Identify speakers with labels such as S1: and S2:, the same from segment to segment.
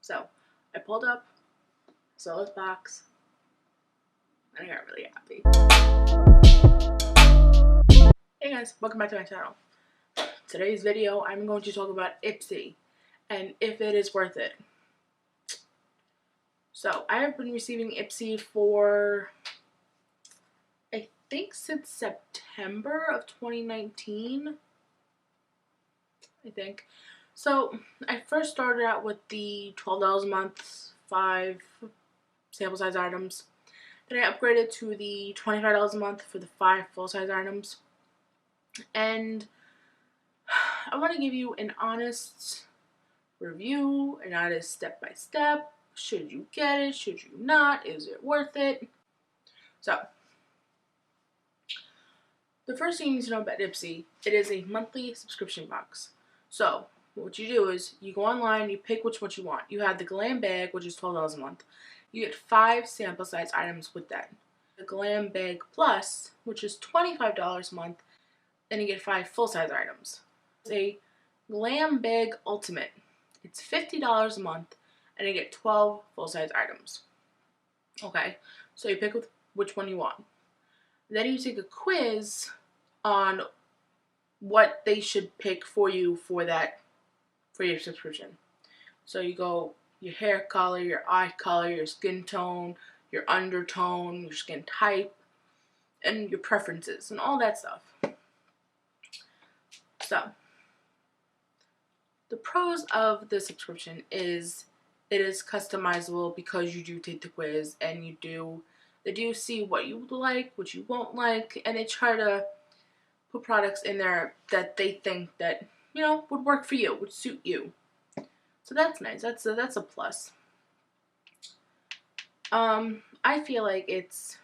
S1: So I pulled up, saw this box, and I got really happy. Hey guys, welcome back to my channel. Today's video, I'm going to talk about Ipsy and if it is worth it. So I have been receiving Ipsy for, I think, since September of 2019. I think. So I first started out with the $12 a month, 5 sample size items. Then I upgraded to the $25 a month for the 5 full size items. And I want to give you an honest review, an honest step by step. Should you get it? Should you not? Is it worth it? So, the first thing you need to know about Ipsy, it is a monthly subscription box. So, what you do is you go online, you pick which one you want. You have the glam bag, which is $12 a month. You get 5 sample size items with that. The glam bag plus, which is $25 a month, and you get 5 full size items. It's a glam bag ultimate. It's $50 a month, and you get 12 full size items. Okay, so you pick which one you want. Then you take a quiz on what they should pick for you for your subscription. So you go your hair color, your eye color, your skin tone, your undertone, your skin type, and your preferences and all that stuff. So the pros of the subscription is it is customizable because you do take the quiz and they do see what you like, what you won't like, and they try to put products in there that they think that, you know, would work for you, would suit you. So that's nice. That's a plus. I feel like it's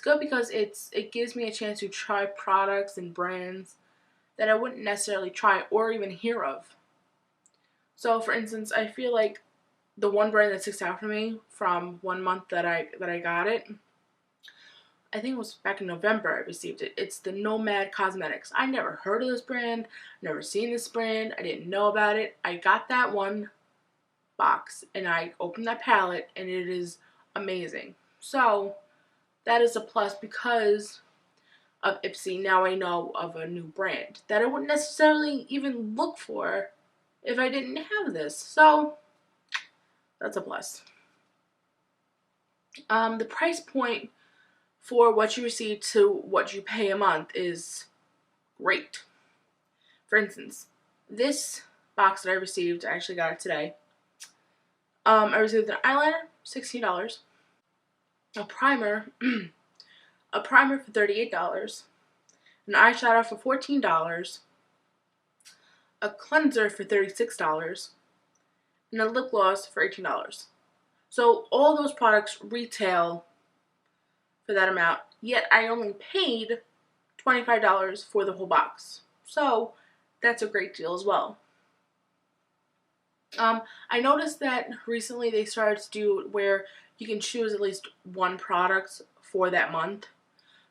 S1: good because it gives me a chance to try products and brands that I wouldn't necessarily try or even hear of. So for instance, I feel like the one brand that sticks out for me from 1 month that I got it, I think it was back in November I received it. It's the Nomad Cosmetics. I never heard of this brand, never seen this brand, I didn't know about it. I got that one box and I opened that palette and it is amazing. So that is a plus because of Ipsy. Now I know of a new brand that I wouldn't necessarily even look for if I didn't have this. So that's a plus. The price point for what you receive to what you pay a month is great. For instance, this box that I received, I actually got it today. I received an eyeliner, $16, a primer, a primer for $38, an eyeshadow for $14, a cleanser for $36, and a lip gloss for $18. So all those products retail for that amount, yet I only paid $25 for the whole box. So that's a great deal as well. I noticed that recently they started to do where you can choose at least one product for that month.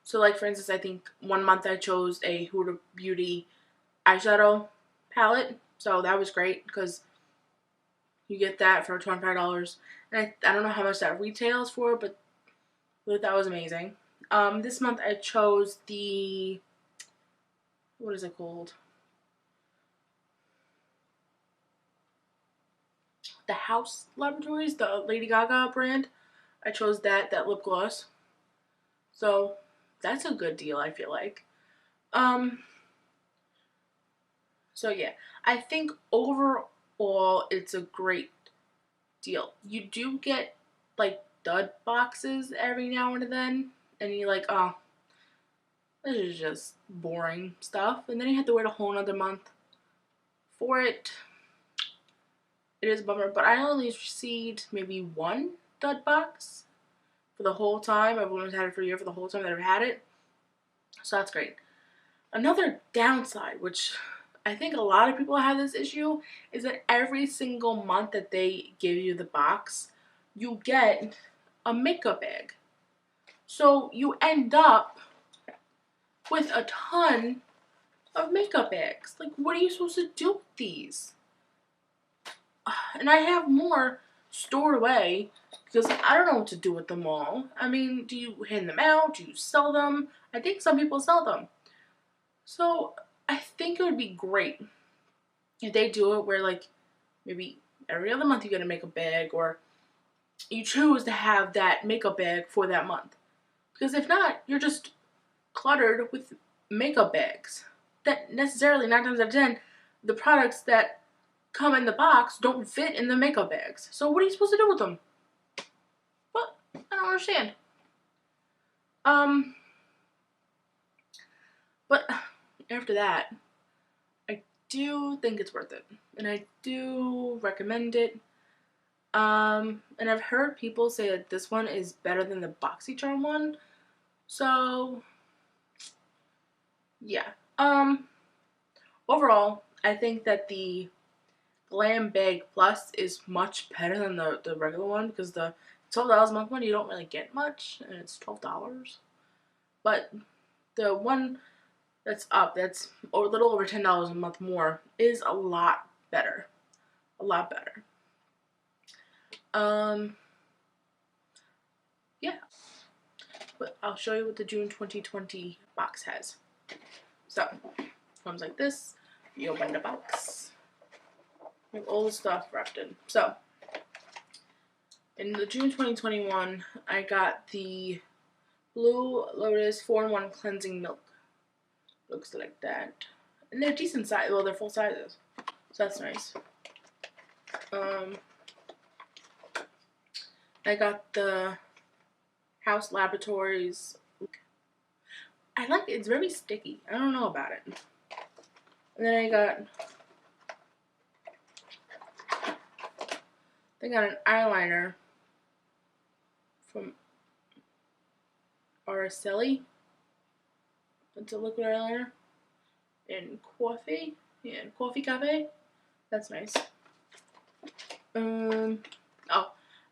S1: So like for instance, I think 1 month I chose a Huda Beauty eyeshadow palette. So that was great because you get that for $25. And I don't know how much that retails for, but that was amazing. This month I chose the, what is it called? The House Laboratories, the Lady Gaga brand. I chose that lip gloss. So that's a good deal, I feel like. So yeah, I think overall it's a great deal. You do get like dud boxes every now and then, and you're like, oh, this is just boring stuff. And then you have to wait a whole nother month for it. It is a bummer, but I only received maybe 1 dud box for the whole time. Everyone's had it for a year for the whole time that I've had it. So that's great. Another downside, which I think a lot of people have this issue, is that every single month that they give you the box, you get a makeup bag. So you end up with a ton of makeup bags. Like, what are you supposed to do with these? and I have more stored away because I don't know what to do with them all. I mean, do you hand them out? Do you sell them? I think some people sell them. So I think it would be great if they do it where like maybe every other month you get a makeup bag, or you choose to have that makeup bag for that month. Because if not, you're just cluttered with makeup bags that necessarily 9 times out of 10, the products that come in the box don't fit in the makeup bags. So what are you supposed to do with them? What? I don't understand. But after that, I do think it's worth it, and I do recommend it. And I've heard people say that this one is better than the BoxyCharm one. So, yeah. Overall, I think that the Glam Bag Plus is much better than the regular one, because the $12 a month one, you don't really get much, and it's $12. But the one that's a little over $10 a month more is a lot better. A lot better. Yeah. But I'll show you what the June 2020 box has. So, it comes like this. You open the box. You have all the stuff wrapped in. So, in the June 2021, I got the Blue Lotus 4-in-1 Cleansing Milk. Looks like that. And they're decent size. Well, they're full sizes. So that's nice. I got the House Laboratories. I like it. It's very sticky. I don't know about it. And then I got an eyeliner from Araceli. It's a liquid eyeliner in coffee. Yeah, coffee cafe. That's nice. Oh,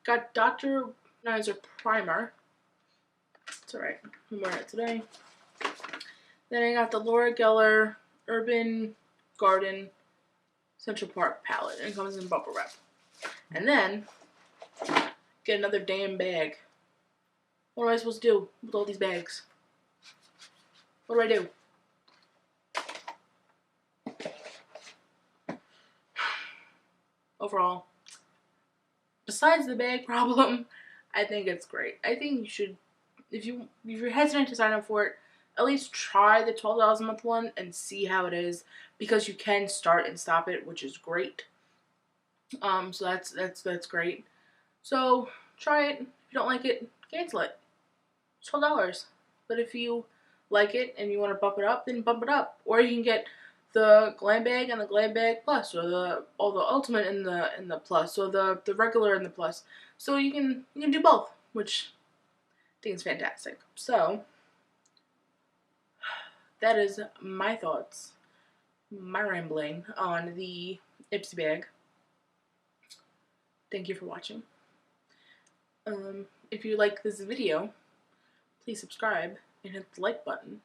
S1: got Dr. Nizer primer. It's alright. I'm wearing it today. Then I got the Laura Geller Urban Garden Central Park palette, and it comes in bubble wrap. And then get another damn bag. What am I supposed to do with all these bags? What do I do? Overall, besides the bag problem, I think it's great. I think you should, if you're hesitant to sign up for it, at least try the $12 a month one and see how it is, because you can start and stop it, which is great. So that's great. So try it. If you don't like it, cancel it. It's $12. But if you like it and you want to bump it up, then bump it up. Or you can get the Glam Bag and the Glam Bag Plus, or the Ultimate in the Plus, or the regular in the Plus. So you can do both, which I think is fantastic. So that is my thoughts, my rambling on the Ipsy bag. Thank you for watching. If you like this video, please subscribe and hit the like button.